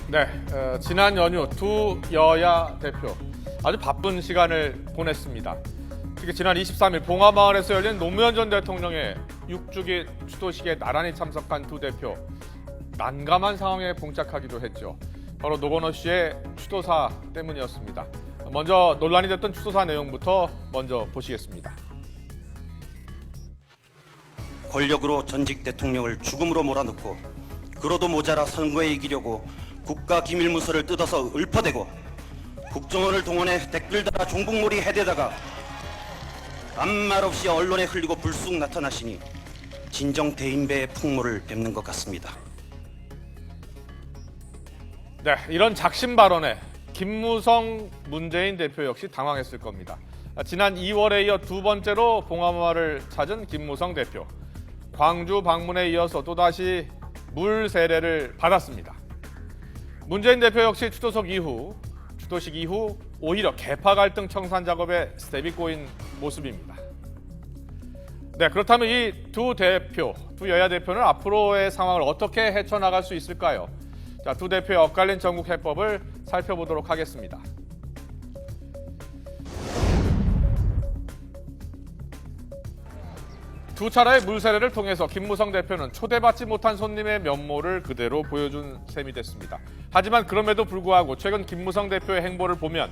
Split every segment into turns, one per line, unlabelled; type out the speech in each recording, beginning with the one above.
네, 지난 연휴 두 여야 대표 아주 바쁜 시간을 보냈습니다. 특히 지난 23일 봉화마을에서 열린 노무현 전 대통령의 6주기 추도식에 나란히 참석한 두 대표, 난감한 상황에 봉착하기도 했죠. 바로 노건호 씨의 추도사 때문이었습니다. 먼저 논란이 됐던 추도사 내용부터 먼저 보시겠습니다.
권력으로 전직 대통령을 죽음으로 몰아넣고 그로도 모자라 선거에 이기려고 국가기밀문서를 뜯어서 읊어대고 국정원을 동원해 댓글 달아 종북몰이 해대다가 아무 말 없이 언론에 흘리고 불쑥 나타나시니 진정 대인배의 풍모를 뵙는 것 같습니다.
네, 이런 작심 발언에 김무성 문재인 대표 역시 당황했을 겁니다. 지난 2월에 이어 두 번째로 봉화마을을 찾은 김무성 대표. 광주 방문에 이어서 또다시 물 세례를 받았습니다. 문재인 대표 역시 추도식 이후 오히려 계파 갈등 청산 작업에 스텝이 꼬인 모습입니다. 네, 그렇다면 이 두 여야 대표는 앞으로의 상황을 어떻게 헤쳐나갈 수 있을까요? 자, 두 대표의 엇갈린 전국 해법을 살펴보도록 하겠습니다. 두 차례의 물세례를 통해서 김무성 대표는 초대받지 못한 손님의 면모를 그대로 보여준 셈이 됐습니다. 하지만 그럼에도 불구하고 최근 김무성 대표의 행보를 보면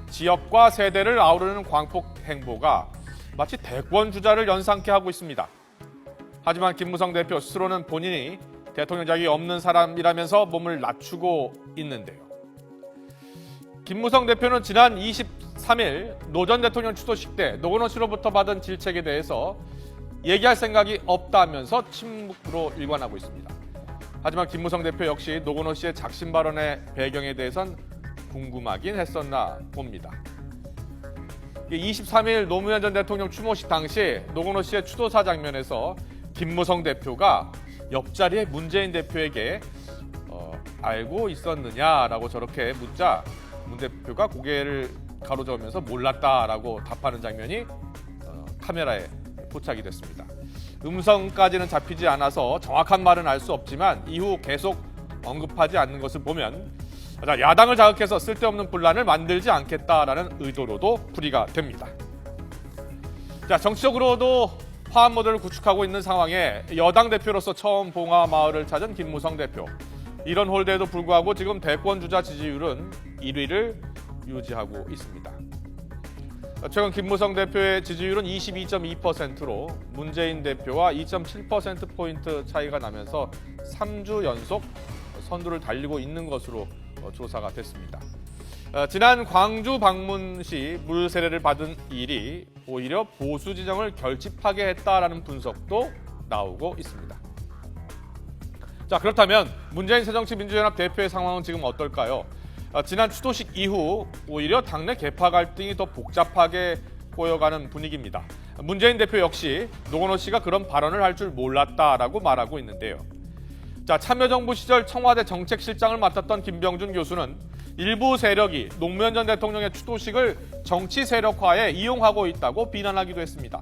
지역과 세대를 아우르는 광폭 행보가 마치 대권 주자를 연상케 하고 있습니다. 하지만 김무성 대표 스스로는 본인이 대통령 자격이 없는 사람이라면서 몸을 낮추고 있는데요. 김무성 대표는 지난 23일 노 전 대통령 추도식 때 노건호 씨로부터 받은 질책에 대해서 얘기할 생각이 없다면서 침묵으로 일관하고 있습니다. 하지만 김무성 대표 역시 노건호 씨의 작심 발언의 배경에 대해선 궁금하긴 했었나 봅니다. 23일 노무현 전 대통령 추모식 당시 노건호 씨의 추도사 장면에서 김무성 대표가 옆자리에 문재인 대표에게 알고 있었느냐라고 저렇게 묻자 문 대표가 고개를 가로저으면서 몰랐다라고 답하는 장면이 카메라에 포착이 됐습니다. 음성까지는 잡히지 않아서 정확한 말은 알 수 없지만 이후 계속 언급하지 않는 것을 보면 야당을 자극해서 쓸데없는 분란을 만들지 않겠다라는 의도로도 풀이가 됩니다. 자, 정치적으로도 화합 모델을 구축하고 있는 상황에 여당 대표로서 처음 봉화마을을 찾은 김무성 대표. 이런 홀대에도 불구하고 지금 대권 주자 지지율은 1위를 유지하고 있습니다. 최근 김무성 대표의 지지율은 22.2%로 문재인 대표와 2.7%포인트 차이가 나면서 3주 연속 선두를 달리고 있는 것으로 조사가 됐습니다. 지난 광주 방문 시 물 세례를 받은 일이 오히려 보수 지정을 결집하게 했다라는 분석도 나오고 있습니다. 자, 그렇다면 문재인 새정치민주연합 대표의 상황은 지금 어떨까요? 지난 추도식 이후 오히려 당내 계파 갈등이 더 복잡하게 꼬여가는 분위기입니다. 문재인 대표 역시 노건호 씨가 그런 발언을 할 줄 몰랐다라고 말하고 있는데요. 자, 참여정부 시절 청와대 정책실장을 맡았던 김병준 교수는 일부 세력이 노무현 전 대통령의 추도식을 정치 세력화에 이용하고 있다고 비난하기도 했습니다.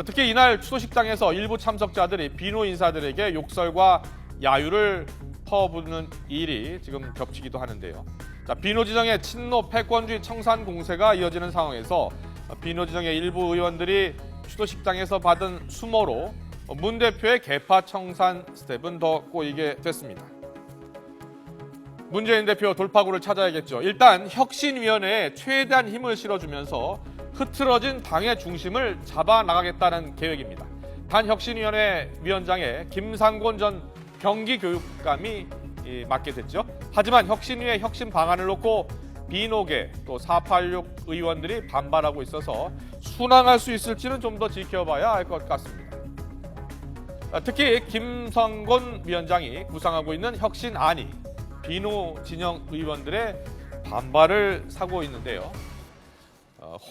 특히 이날 추도식장에서 일부 참석자들이 비노 인사들에게 욕설과 야유를 퍼붓는 일이 지금 겹치기도 하는데요. 자, 비노 지정의 친노 패권주의 청산 공세가 이어지는 상황에서 비노 지정의 일부 의원들이 추도식장에서 받은 수모로 문 대표의 계파 청산 스텝은 더 꼬이게 됐습니다. 문재인 대표 돌파구를 찾아야겠죠. 일단 혁신위원회에 최대한 힘을 실어주면서 흐트러진 당의 중심을 잡아나가겠다는 계획입니다. 단 혁신위원회 위원장에 김상곤 전 경기교육감이 맡게 됐죠. 하지만 혁신위의 혁신 방안을 놓고 비노계 또 486 의원들이 반발하고 있어서 순항할 수 있을지는 좀 더 지켜봐야 할 것 같습니다. 특히 김성곤 위원장이 구상하고 있는 혁신안이 비노 진영 의원들의 반발을 사고 있는데요.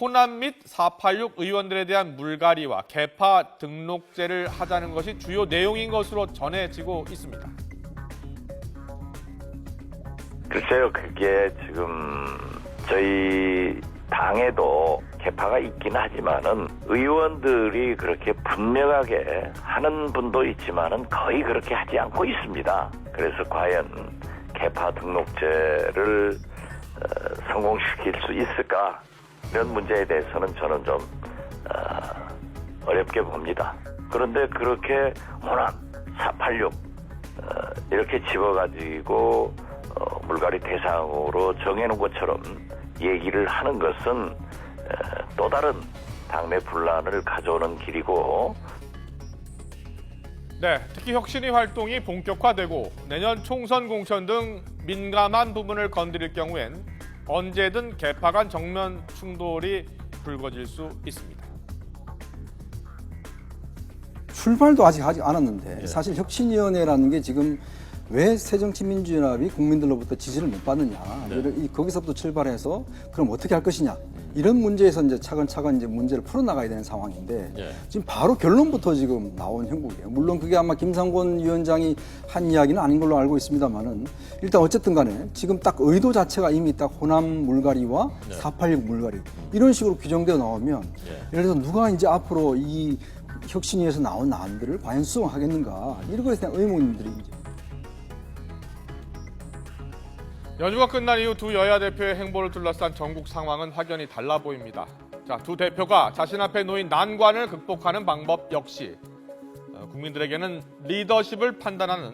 호남 및 486 의원들에 대한 물갈이와 계파 등록제를 하자는 것이 주요 내용인 것으로 전해지고 있습니다.
글쎄요, 그게 지금 저희 당에도 계파가 있긴 하지만은 의원들이 그렇게 분명하게 하는 분도 있지만은 거의 그렇게 하지 않고 있습니다. 그래서 과연 개파 등록제를 성공시킬 수 있을까? 이런 문제에 대해서는 저는 좀 어렵게 봅니다. 그런데 그렇게 호남 486 이렇게 집어가지고 물갈이 대상으로 정해놓은 것처럼 얘기를 하는 것은 또 다른 당내 분란을 가져오는 길이고,
네, 특히 혁신위 활동이 본격화되고 내년 총선 공천 등 민감한 부분을 건드릴 경우엔 언제든 개파 간 정면 충돌이 불거질 수 있습니다.
출발도 아직 하지 않았는데 사실 혁신위원회라는 게 지금 왜 새정치민주연합이 국민들로부터 지지를 못 받느냐, 거기서부터 출발해서 그럼 어떻게 할 것이냐, 이런 문제에서 이제 차근차근 이제 문제를 풀어나가야 되는 상황인데 지금 바로 결론부터 지금 나온 형국이에요. 물론 그게 아마 김상곤 위원장이 한 이야기는 아닌 걸로 알고 있습니다만은 일단 어쨌든 간에 지금 딱 의도 자체가 이미 딱 호남 물갈이와 486 물갈이 이런 식으로 규정되어 나오면 예를 들어서 누가 이제 앞으로 이 혁신위에서 나온 안들을 과연 수용하겠는가, 이런 것에 대한 의문들이 이제.
연휴가 끝난 이후 두 여야 대표의 행보를 둘러싼 전국 상황은 확연히 달라 보입니다. 자, 두 대표가 자신 앞에 놓인 난관을 극복하는 방법 역시 국민들에게는 리더십을 판단하는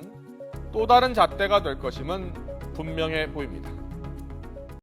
또 다른 잣대가 될 것임은 분명해 보입니다.